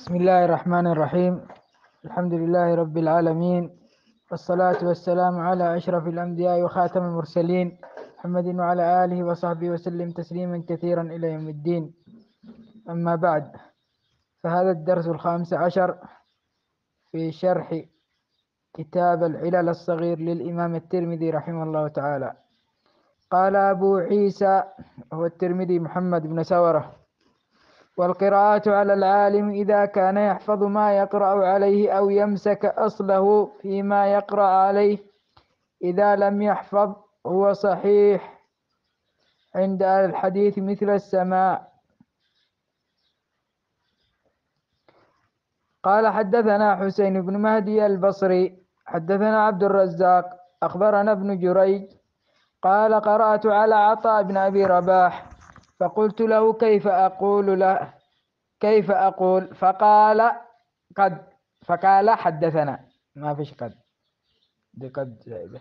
بسم الله الرحمن الرحيم. الحمد لله رب العالمين، والصلاة والسلام على أشرف الأنبياء وخاتم المرسلين محمد وعلى آله وصحبه وسلم تسليما كثيرا إلى يوم الدين. أما بعد، فهذا الدرس الخامس عشر في شرح كتاب العلل الصغير للإمام الترمذي رحمه الله تعالى. قال أبو عيسى هو الترمذي محمد بن سورة: والقراءة على العالم إذا كان يحفظ ما يقرأ عليه أو يمسك أصله فيما يقرأ عليه. إذا لم يحفظ هو صحيح عند أهل الحديث مثل السماع. قال: حدثنا حسين بن مهدي البصري حدثنا عبد الرزاق أخبرنا ابن جريج قال: قرأت على عطاء بن أبي رباح فقلت له: كيف أقول؟ فقال حدثنا. ما فيش قد، دي قد زائدة.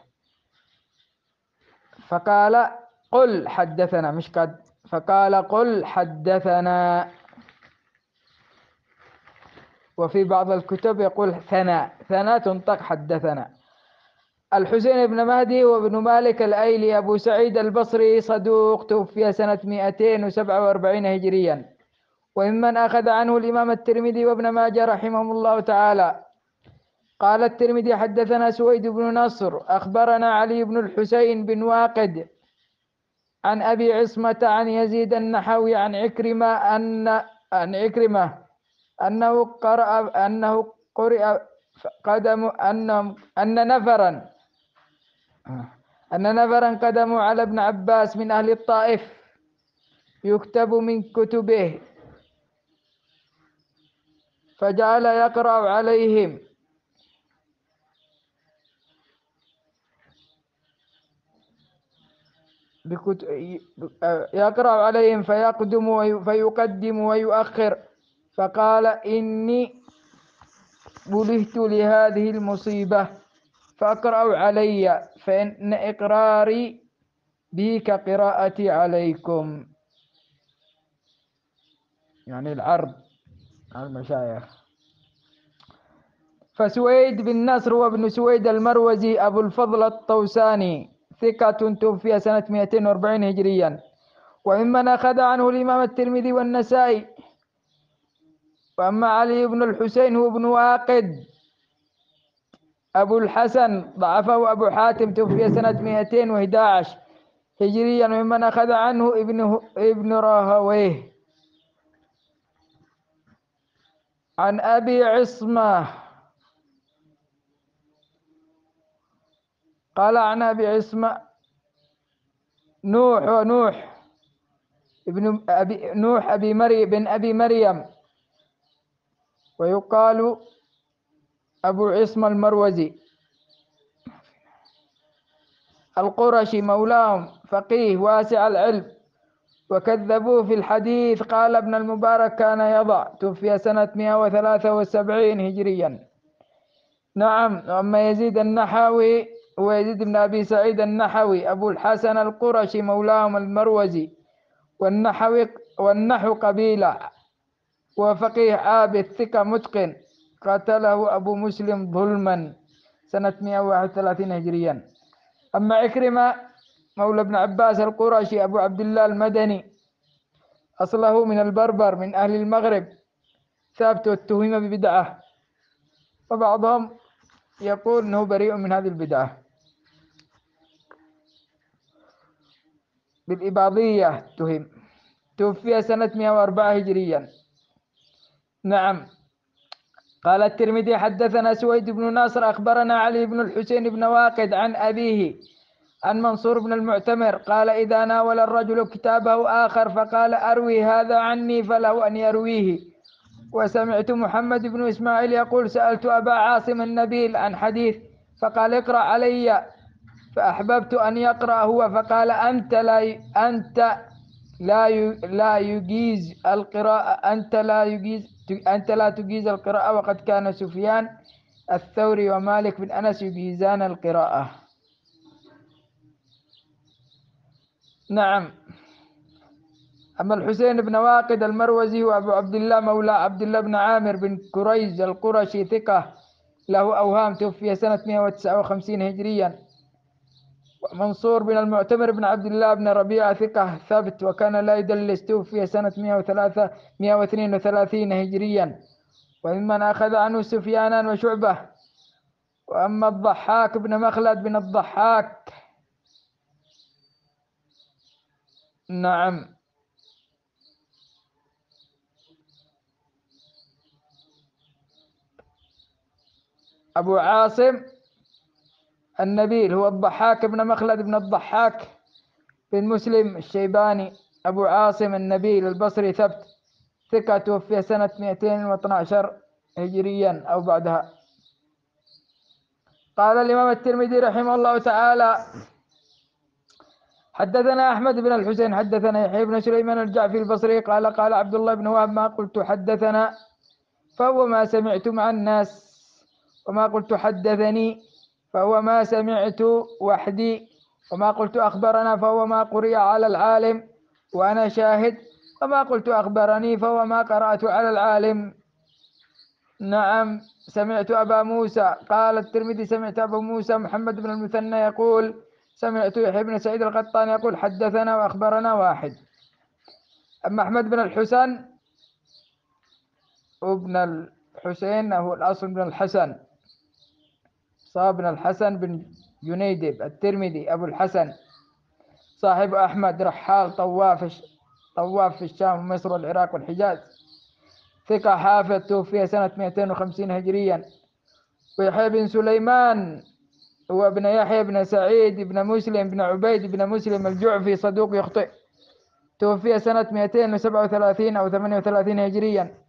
فقال: قل حدثنا، مش قد. فقال: قل حدثنا. وفي بعض الكتب يقول ثنا تنطق حدثنا. الحسين بن مهدي وابن مالك الأيلي أبو سعيد البصري صدوق، توفي سنة 247 هجريا، وممن أخذ عنه الإمام الترمذي وابن ماجه رحمهم الله تعالى. قال الترمذي: حدثنا سويد بن نصر أخبرنا علي بن الحسين بن واقد عن أبي عصمة عن يزيد النحوي عن عكرمة أنه قرئ قدم أن نفرا قدموا على ابن عباس من أهل الطائف يكتب من كتبه، فجعل يقرأ عليهم فيقدم ويؤخر، فقال: إني بلهت لهذه المصيبة فأقرأ علي، فإن إقراري به كقراءتي عليكم. يعني العرض على المشايخ. فسويد بن نصر وابن سويد المروزي أبو الفضل الطوساني ثقة، توفي سنة 240 هجريا، وممن أخذ عنه الإمام الترمذي والنسائي. وأما علي بن الحسين هو ابن واقد أبو الحسن ضعفه أبو حاتم، توفي سنة 211 هجريا، وممن أخذ عنه ابن راهويه عن أبي عصمة قال عن أبي عصمة نوح بن أبي مريم، ويقال أبو عصمة المروزي القرشي مولاهم، فقيه واسع العلم، وكذبوه في الحديث. قال ابن المبارك: كان يضع، توفي سنة 173 هجريا. نعم. وأما يزيد النحوي ويزيد بن أبي سعيد النحوي أبو الحسن القرشي مولاهم المروزي، والنحو قبيلة، وفقيه عابد ثقة متقن، قتله أبو مسلم ظلما سنة 131 هجريا. أما عكرمة مولى ابن عباس القرشي أبو عبد الله المدني، أصله من البربر من أهل المغرب، ثابت واتهم ببدعة، وبعضهم يقول أنه بريء من هذه البدعة بالإباضية اتهم، توفي سنة 104 هجريا. نعم. قال الترمذي: حدثنا سويد بن ناصر أخبرنا علي بن الحسين بن واقد عن أبيه عن منصور بن المعتمر قال: إذا ناول الرجل كتابه آخر فقال: أروي هذا عني، فله أن يرويه. وسمعت محمد بن إسماعيل يقول: سألت أبا عاصم النبيل عن حديث فقال: اقرأ علي، فأحببت أن يقرأ هو، فقال: لا يجيز القراءة، أنت لا تجيز القراءة، وقد كان سفيان الثوري ومالك بن أنس يجيزان القراءة. نعم. أما الحسين بن واقد المروزي وأبو عبد الله مولى عبد الله بن عامر بن كريز القرشي ثقة له أوهام، توفي سنة 159 هجريا. ومنصور بن المعتمر بن عبد الله بن ربيعة ثقة ثبت وكان لا يدلس، توفي سنة 132 هجريا. وممن أخذ عنه سفيانان وشعبة. وأما الضحاك بن مخلد بن الضحاك، نعم، أبو عاصم النبيل هو الضحاك بن مخلد بن الضحاك بن مسلم الشيباني أبو عاصم النبيل البصري ثبت ثقة، توفي سنة 212 هجريا أو بعدها. قال الإمام الترمذي رحمه الله تعالى: حدثنا أحمد بن الحسين حدثنا يحيى بن سليمان الجعفي البصري قال قال عبد الله بن وهب: ما قلت حدثنا فهو ما سمعت مع الناس، وما قلت حدثني فهو ما سمعت وحدي، وما قلت أخبرنا فهو ما قرئ على العالم وأنا شاهد، وما قلت أخبرني فهو ما قرأت على العالم. نعم. سمعت أبا موسى، قال الترمذي: سمعت أبا موسى محمد بن المثنى يقول: سمعت يحيى بن سعيد القطان يقول: حدثنا وأخبرنا واحد. أما أحمد بن الحسن وابن الحسين هو الأصل بن الحسن، صاب بن الحسن بن جنيدب الترمذي أبو الحسن، صاحب أحمد، رحال، طواف في الشام ومصر والعراق والحجاز، ثقة حافظ، توفي سنة 250 هجريا. ويحيى بن سليمان هو ابن يحيى بن سعيد بن مسلم بن عبيد بن مسلم الجعفي، صدوق يخطئ، توفي سنة 237 أو 38 هجريا.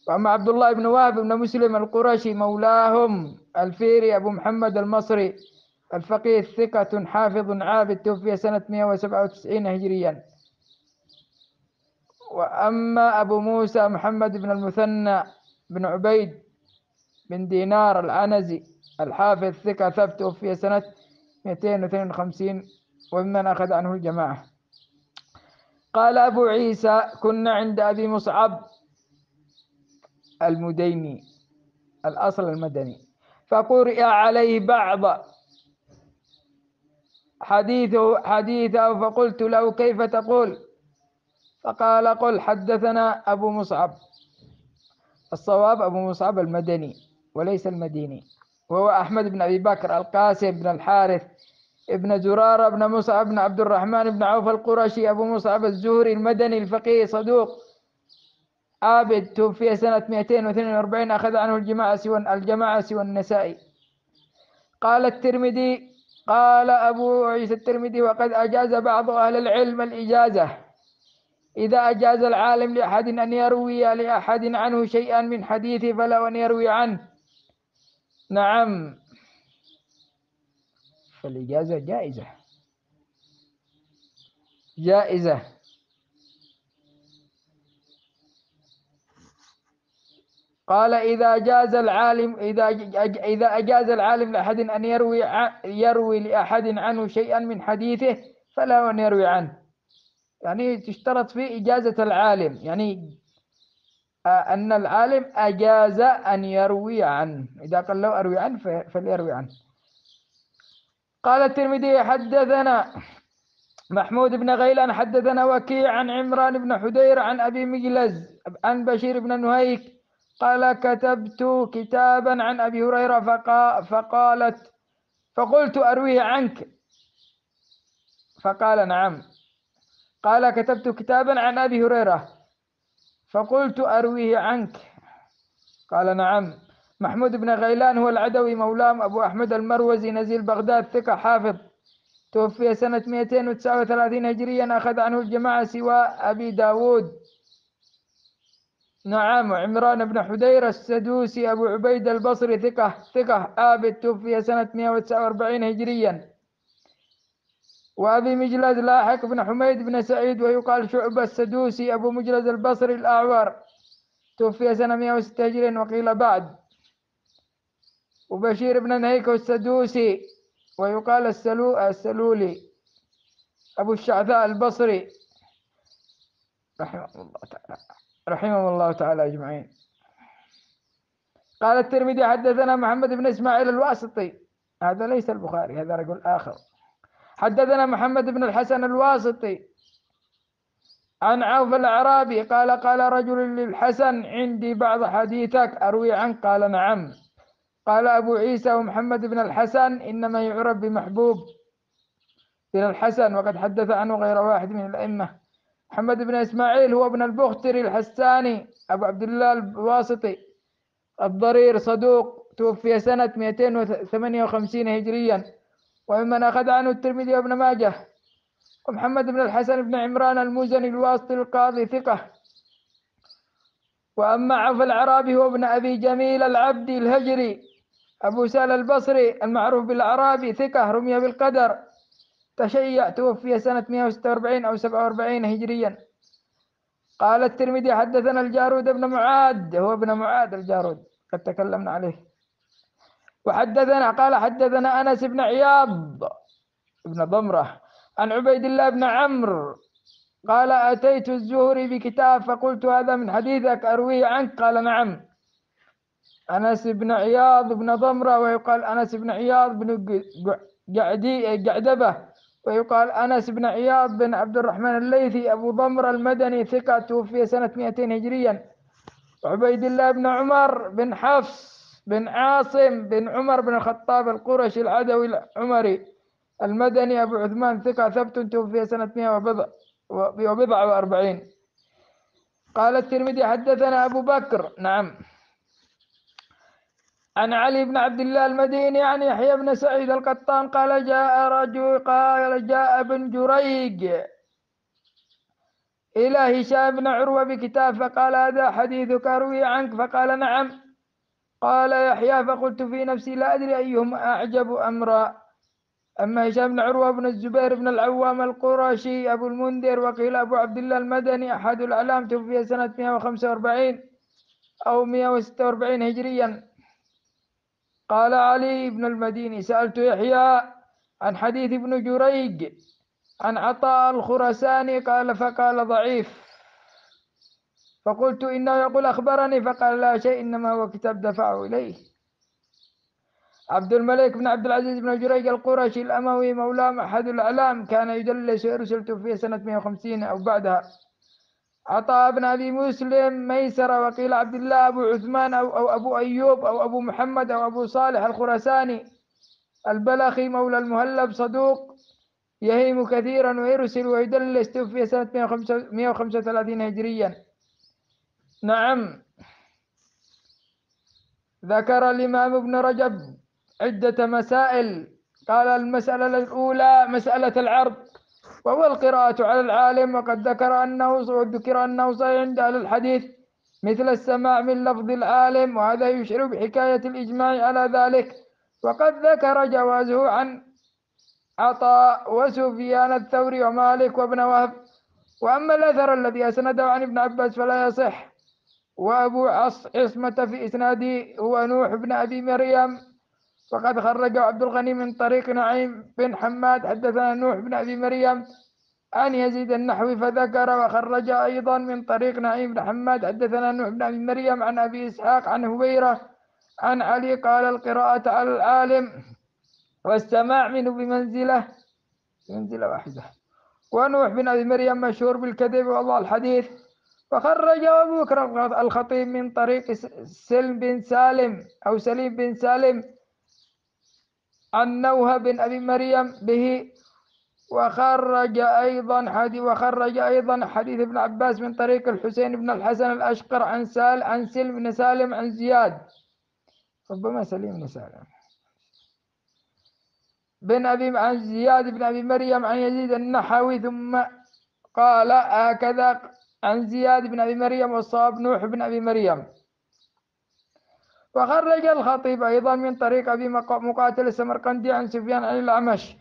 وأما عبد الله بن وهب بن مسلم القرشي مولاهم الفيري أبو محمد المصري الفقيه ثقة حافظ عابد، توفي سنة 197 هجريا. وأما أبو موسى محمد بن المثنى بن عبيد بن دينار العنزي الحافظ ثقة ثبت، توفي سنة 252 وممن أخذ عنه الجماعة. قال أبو عيسى: كنا عند أبي مصعب المديني الأصل المدني، فقرئ عليه بعض حديثه فقلت له: كيف تقول؟ فقال: قل حدثنا أبو مصعب. الصواب أبو مصعب المدني وليس المديني، وهو أحمد بن أبي بكر القاسم بن الحارث ابن زرارة بن مصعب بن عبد الرحمن بن عوف القرشي أبو مصعب الزهري المدني الفقيه صدوق عابد، توفي سنة 242، أخذ عنه الجماعة سوى النسائي. قال الترمذي: قال أبو عيسى الترمذي: وقد أجاز بعض أهل العلم الإجازة إذا أجاز العالم لأحد أن يروي لأحد عنه شيئا من حديثه فله أن يروي عنه. نعم، فالإجازة جائزة. قال: إذا أجاز العالم لأحد أن يروي لأحد عنه شيئا من حديثه فله أن يروي عنه. يعني تشترط فيه إجازة العالم، يعني أن العالم أجاز أن يروي عنه، إذا قال له أروي عنه فليروي عنه. قال الترمذي: حدثنا محمود بن غيلان حدثنا وكيع عن عمران بن حدير عن أبي مجلز عن بشير بن نهيك قال: كتبت كتابا عن أبي هريرة فقلت: أرويه عنك؟ فقال: نعم. قال: كتبت كتابا عن أبي هريرة فقلت: أرويه عنك؟ قال: نعم. محمود بن غيلان هو العدوي مولاهم أبو أحمد المروزي نزيل بغداد ثقة حافظ، توفي سنة 239 هجريا، أخذ عنه الجماعة سوى أبي داود. نعم. عمران بن حدير السدوسي أبو عبيد البصري ثقة عابد، توفي سنة 149 هجريا. وأبي مجلد لاحق بن حميد بن سعيد ويقال شعبة السدوسي أبو مجلد البصري الأعور، توفي سنة 106 هجريا وقيل بعد. وبشير بن نهيك السدوسي ويقال السلولي أبو الشعثاء البصري، رحمه الله تعالى أجمعين. قال الترمذي حدثنا محمد بن إسماعيل الواسطي، هذا ليس البخاري، هذا رجل آخر. حدثنا محمد بن الحسن الواسطي عن عوف الأعرابي قال قال رجل للحسن عندي بعض حديثك أروي عنك قال نعم. قال أبو عيسى ومحمد بن الحسن إنما يعرف بمحبوب بن الحسن، وقد حدث عنه غير واحد من الأئمة. محمد بن إسماعيل هو ابن البختري الحساني أبو عبد الله الواسطي الضرير، صدوق، توفي سنة 258 هجريا، وممن أخذ عنه الترمذي وابن ماجه. ومحمد بن الحسن بن عمران المزني الواسطي القاضي ثقة. وأما عوف الأعرابي هو ابن أبي جميل العبدي الهجري أبو سهل البصري المعروف بالأعرابي ثقة، رمي بالقدر، تشيع، توفي سنة 146 أو 47 هجريا. قال الترمذي حدثنا الجارود بن معاد، هو ابن معاد الجارود قد تكلمنا عليه. وحدثنا قال حدثنا أنس بن عياض بن ضمرة عن عبيد الله بن عمرو قال أتيت الزهري بكتاب فقلت هذا من حديثك أرويه عنك قال نعم. أنس بن عياض بن ضمرة، ويقال أنس بن عياض بن جعدبة، ويقال أنس بن عياض بن عبد الرحمن الليثي أبو ضمرة المدني ثقة، توفي سنة 200 هجريا. وعبيد الله بن عمر بن حفص بن عاصم بن عمر بن الخطاب القرشي العدوي العمري المدني أبو عثمان ثقة ثبت، توفي سنة 100 وبضع 40. قال الترمذي حدثنا أبو بكر نعم عن علي بن عبد الله المديني عن يحيى بن سعيد القطان قال جاء ابن جريج إلى هشام بن عروة بكتاب فقال هذا حديثك أروي عنك فقال نعم. قال يحيى فقلت في نفسي لا أدري أيهم أعجب أمرا. أما هشام بن عروة بن الزبير بن العوام القرشي أبو المنذر، وقيل أبو عبد الله المدني أحد الأعلام، توفي سنة 145 أو 146 هجريا. قال علي بن المديني سألت يحيى عن حديث ابن جريج عن عطاء الخرساني فقال ضعيف. فقلت إنه يقول أخبرني فقال لا شيء إنما هو كتاب دفعه إليه. عبد الملك بن عبد العزيز بن جريج القرشي الأموي مولاه أحد الأعلام، كان يدلس ويرسل في سنة 150 أو بعدها. عطاء بن أبي مسلم ميسرة، وقيل عبد الله أبو عثمان أو أبو أيوب أو أبو محمد أو أبو صالح الخرساني البلخي مولى المهلب، صدوق يهيم كثيرا ويرسل ويدلس، توفي سنة 135 هجريا. نعم. ذكر الإمام ابن رجب عدة مسائل. قال المسألة الأولى مسألة العرض، وهو القراءة على العالم، وقد ذكر أنه صحيح عند أهل الحديث مثل السماع من لفظ العالم، وهذا يشعر بحكاية الإجماع على ذلك. وقد ذكر جوازه عن عطاء وسفيان الثوري ومالك وابن وهب. وأما الأثر الذي أسنده عن ابن عباس فلا يصح. وأبو عصمة في إسناده هو نوح بن أبي مريم، وقد خرج عبد الغني من طريق نعيم بن حماد حدثنا نوح بن أبي مريم عن يزيد النحوي فذكر. وخرج أيضا من طريق نعيم بن حماد حدثنا نوح بن أبي مريم عن أبي إسحاق عن هبيرة عن علي قال القراءة على العالم والسماع منه بمنزلة واحدة. ونوح بن أبي مريم مشهور بالكذب والله الحديث. وخرج أبو بكر الخطيب من طريق سلم بن سالم عن نوح بن أبي مريم به. وخرج أيضا حديث ابن عباس من طريق الحسين بن الحسن الأشقر عن سلم بن سالم عن زياد، ربما سليم بن سالم عن زياد بن أبي مريم عن يزيد النحوي، ثم قال هكذا عن زياد بن أبي مريم والصواب نوح بن أبي مريم. وخرج الخطيب أيضا من طريق أبي مقاتل السمرقندي عن سفيان عن الأعمش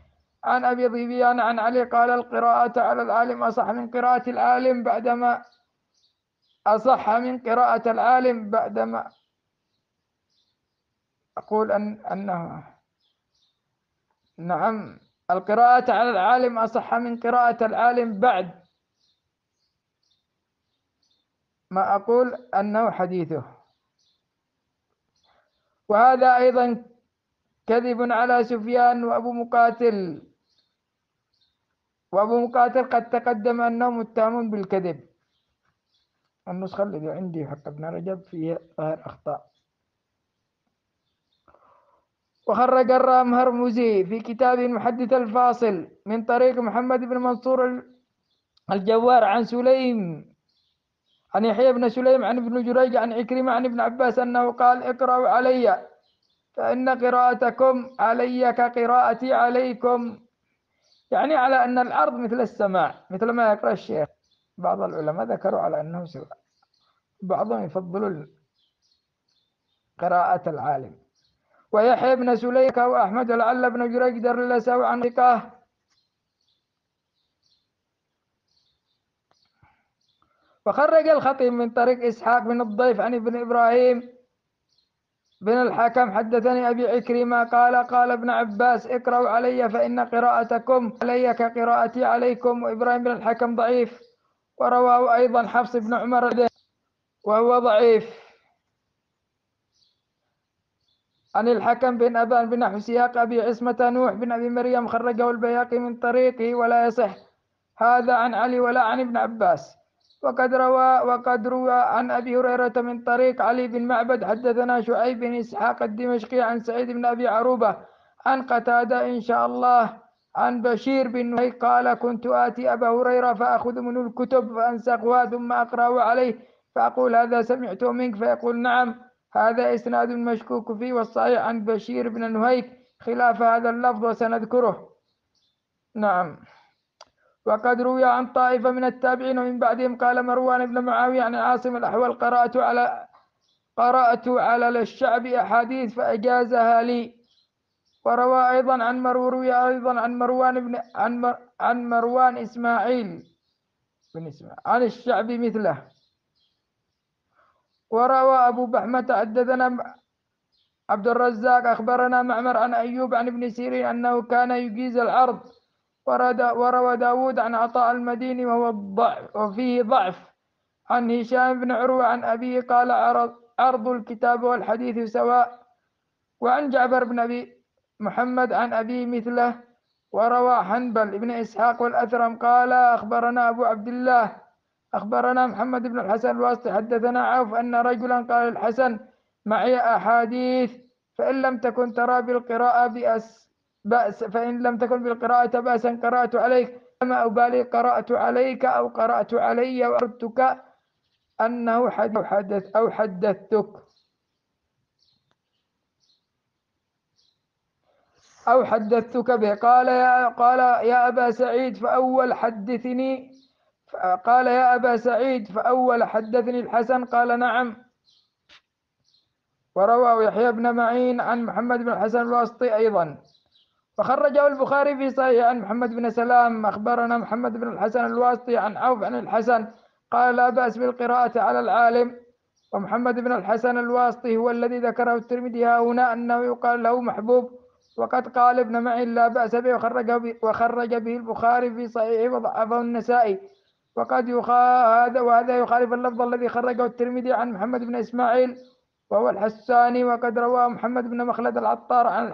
عن أبي ظبيان عن علي قال القراءة على العالم أصح من قراءة العالم بعدما أقول أنه نعم القراءة على العالم أصح من قراءة العالم بعد ما أقول أنه حديثه. وهذا أيضا كذب على سفيان وأبو مقاتل قد تقدم أنه متهم بالكذب. النسخة التي عندي حق ابن رجب فيها ظاهر أخطاء. وخرج الرامهرمزي في كتاب المحدث الفاصل من طريق محمد بن منصور الجوار عن يحيى بن سليم عن ابن جريج عن عكرمة عن ابن عباس أنه قال اقرأوا علي فإن قراءتكم علي كقراءتي عليكم، يعني على أن العرض مثل السماع مثل ما يقرأ الشيخ. بعض العلماء ذكروا على أنه سواء، بعضهم يفضل قراءة العالم. ويحيى بن سليم وأحمد ولعل ابن جريج درسه عن ثقة. وخرج الخطيب من طريق إسحاق بن الضيف عن ابن إبراهيم بن الحكم حدثني أبي عكرمة قال ابن عباس اقرأوا علي فإن قراءتكم علي كقراءتي عليكم. وإبراهيم بن الحكم ضعيف، ورواه أيضا حفص بن عمر وهو ضعيف عن الحكم بن أبان بن سياق أبي عصمة نوح بن أبي مريم خرجه البيهقي من طريقه ولا يصح هذا عن علي ولا عن ابن عباس. وقد روى عن أبي هريرة من طريق علي بن معبد حدثنا شعيب بن إسحاق الدمشقي عن سعيد بن أبي عروبة عن قتادة إن شاء الله عن بشير بن نهيك قال كنت آتي أبا هريرة فأخذ منه الكتب فأنسخها ثم أقرأ عليه فأقول هذا سمعته منك فيقول نعم. هذا إسناد مشكوك فيه، والصحيح عن بشير بن نهيك خلاف هذا اللفظ وسنذكره. نعم. وقد روي عن طائفة من التابعين ومن بعدهم قال مروان بن معاوية عن عاصم الأحول قرأت على الشعب أحاديث فأجازها لي. وروى أيضا عن مروان إسماعيل بن إسماعيل عن الشعب مثله. وروى أبو بحمة حدثنا عبد الرزاق أخبرنا معمر عن أيوب عن ابن سيرين أنه كان يجيز العرض. وروى داود عن عطاء المديني وفيه ضعف عن هشام بن عروة عن أبيه قال عرض الكتاب والحديث سواء. وعن جعفر بن أبي محمد عن أبيه مثله. وروى حنبل بن إسحاق والأثرم قال أخبرنا أبو عبد الله أخبرنا محمد بن الحسن الواسطي حدثنا عوف أن رجلا قال الحسن معي أحاديث فإن لم تكن ترى بالقراءة بأس فإن لم تكن بالقراءة بأسا قرأت عليك أما أبالي قرأت عليك أو قرأت علي وأردتك أنه حدثتك به. قال يا أبا سعيد فأول حدثني الحسن قال نعم. ورواه يحيى بن معين عن محمد بن الحسن الواسطي أيضا. وخرجه البخاري في صحيح عن محمد بن سلام أخبرنا محمد بن الحسن الواسطي عن عوف عن الحسن قال لا بأس بالقراءة على العالم. ومحمد بن الحسن الواسطي هو الذي ذكره الترمذي هنا أنه يقال له محبوب. وقد قال ابن معين لا بأس به وخرج به البخاري في صحيحه وضعفه النسائي. وهذا يخالف اللفظ الذي خرجه الترمذي عن محمد بن إسماعيل وهو الحساني. وقد رواه محمد بن مخلد العطار عن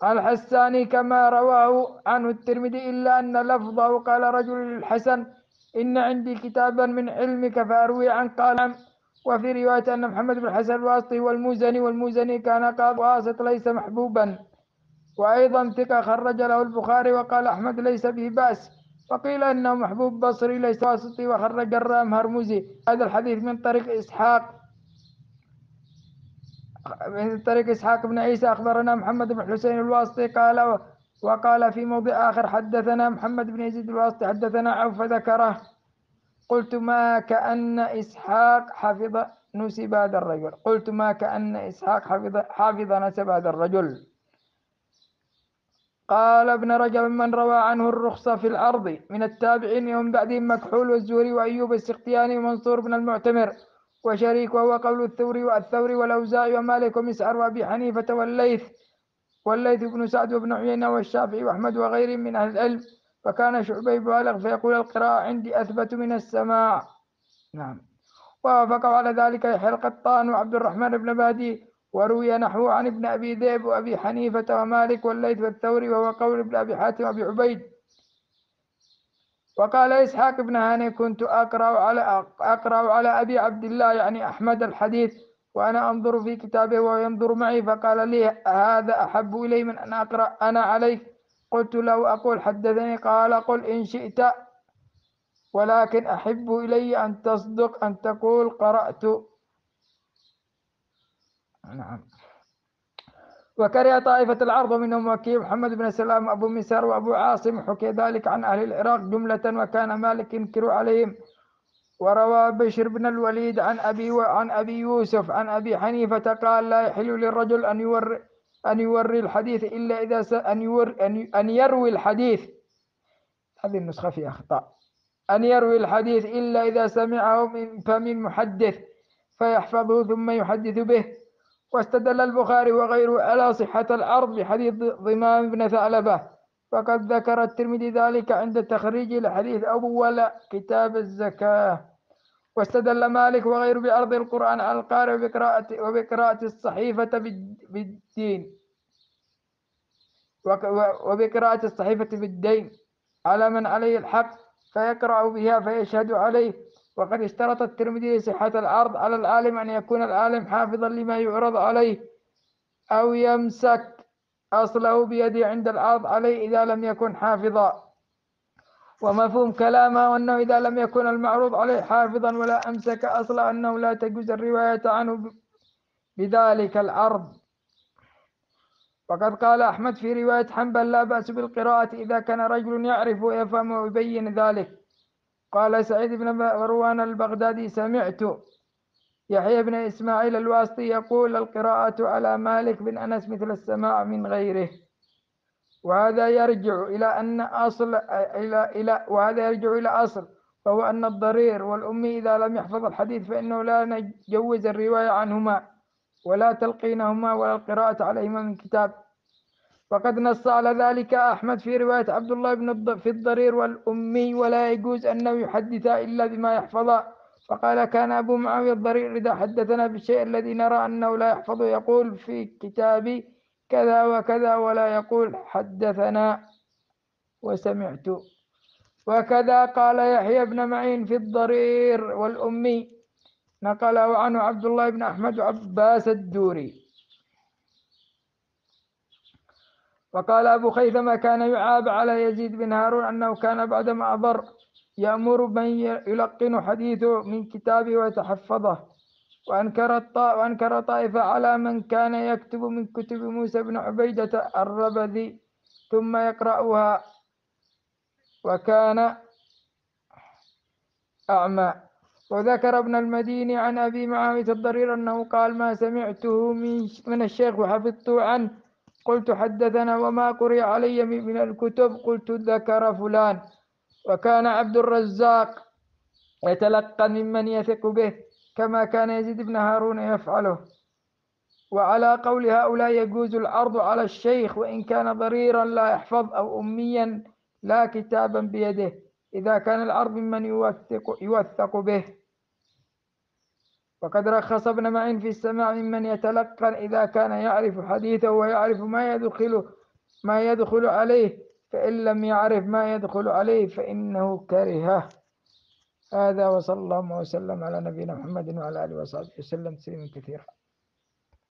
الحساني كما رواه عنه الترمذي إلا أن لفظه قال رجل للحسن إن عندي كتابا من علمك فأروي عنك قال. وفي رواية أن محمد بن الحسن الواسطي والموزني كان قاضي واسط ليس محبوبا وأيضا ثقة خرج له البخاري. وقال أحمد ليس به بأس وقيل إنه محبوب بصري ليس واسطي. وخرج الرامهرمزي هذا الحديث من طريق إسحاق بن عيسى أخبرنا محمد بن حسين الواسطي وقال في موضع آخر حدثنا محمد بن يزيد الواسطي حدثنا عوف فذكره. قلت ما كأن إسحاق حفظ نسب هذا الرجل. قال ابن رجب من روى عنه الرخصة في العرض من التابعين ومن بعدهم مكحول والزهري وأيوب السختياني ومنصور بن المعتمر وشريك وهو قول الثوري والأوزاعي ومالك ومسعر وأبي حنيفة والليث بن سعد وابن عيينة والشافعي وأحمد وغيرهم من أهل العلم. فكان شعبة يبالغ فيقول القراءة عندي أثبت من السماع. نعم. ووافقوا على ذلك يحيى القطان وعبد الرحمن بن مهدي، وروي نحوه عن ابن أبي ذئب وأبي حنيفة ومالك والليث والثوري، وهو قول ابن أبي حاتم وأبي عبيد. وقال إسحاق بن هاني كنت أقرأ على أبي عبد الله يعني أحمد الحديث وأنا أنظر في كتابه وهو ينظر معي، فقال لي هذا أحب إلي من أن أقرأ أنا عليك. قلت له أقول حدثني؟ قال قل إن شئت، ولكن أحب إلي أن تصدق أن تقول قرأت. نعم. وكره طائفة العرض منهم وكيع محمد بن سلام أبو مسار وأبو عاصم، حكي ذلك عن أهل العراق جملة، وكان مالك ينكر عليهم. وروى بشر بن الوليد عن أبي يوسف عن أبي حنيفة قال لا يحل للرجل أن يوري الحديث إلا إذا أن يروي الحديث، هذه النسخة فيها أخطاء، أن يروي الحديث إلا إذا سمعه من فم محدث فيحفظه ثم يحدث به. واستدل البخاري وغيره على صحة العرض بحديث ضمام بن ثعلبة، وقد ذكر الترمذي ذلك عند تخريج الحديث أول كتاب الزكاة. واستدل مالك وغيره بعرض القرآن على القارئ وبقراءة الصحيفة بالدين وبقراءة الصحيفة بالدين على من عليه الحق فيقرأ بها فيشهد عليه. وقد اشترط الترمذي لصحة العرض على العالم أن يكون العالم حافظا لما يعرض عليه أو يمسك أصله بيده عند العرض عليه إذا لم يكن حافظا. ومفهوم كلامه أنه إذا لم يكن المعروض عليه حافظا ولا أمسك أصله أنه لا تجوز الرواية عنه بذلك العرض. وقد قال أحمد في رواية حنبل لا بأس بالقراءة إذا كان رجل يعرف ويفهم ويبين ذلك. قال سعيد بن مروان البغدادي سمعت يحيى بن إسماعيل الواسطي يقول القراءة على مالك بن أنس مثل السماع من غيره. وهذا يرجع إلى أصل فهو أن الضرير والأمي إذا لم يحفظ الحديث فإنه لا نجوز الرواية عنهما ولا تلقينهما ولا القراءة عليهما من كتاب. وقد نص على ذلك أحمد في رواية عبد الله في الضرير والأمي ولا يجوز أنه يحدث إلا بما يحفظ. فقال كان أبو معاوية الضرير إذا حدثنا بالشيء الذي نرى أنه لا يحفظ يقول في كتابي كذا وكذا ولا يقول حدثنا وسمعت. وكذا قال يحيى بن معين في الضرير والأمي، نقله عنه عبد الله بن أحمد وعباس الدوري. وقال أبو خيثمة كان يعاب على يزيد بن هارون أنه كان بعدما أضر يأمر من يلقن حديثه من كتابه ويتحفظه. وأنكر طائفة على من كان يكتب من كتب موسى بن عبيدة الربذي ثم يقرأها وكان أعمى. وذكر ابن المديني عن أبي معاوية الضرير أنه قال ما سمعته من الشيخ وحفظته عنه قلت حدثنا وما قرئ علي من الكتب قلت ذكر فلان. وكان عبد الرزاق يتلقى ممن يثق به كما كان يزيد بن هارون يفعله. وعلى قول هؤلاء يجوز العرض على الشيخ وإن كان ضريرا لا يحفظ أو أميا لا كتابا بيده إذا كان العرض ممن يوثق به. وقد رخص ابن معين في السماع ممن يتلقن إذا كان يعرف حديثه ويعرف ما يدخل عليه، فإن لم يعرف ما يدخل عليه فإنه كرهه. هذا وصلى الله وسلم على نبينا محمد وعلى آله وصحبه وسلم تسليما كثيرا.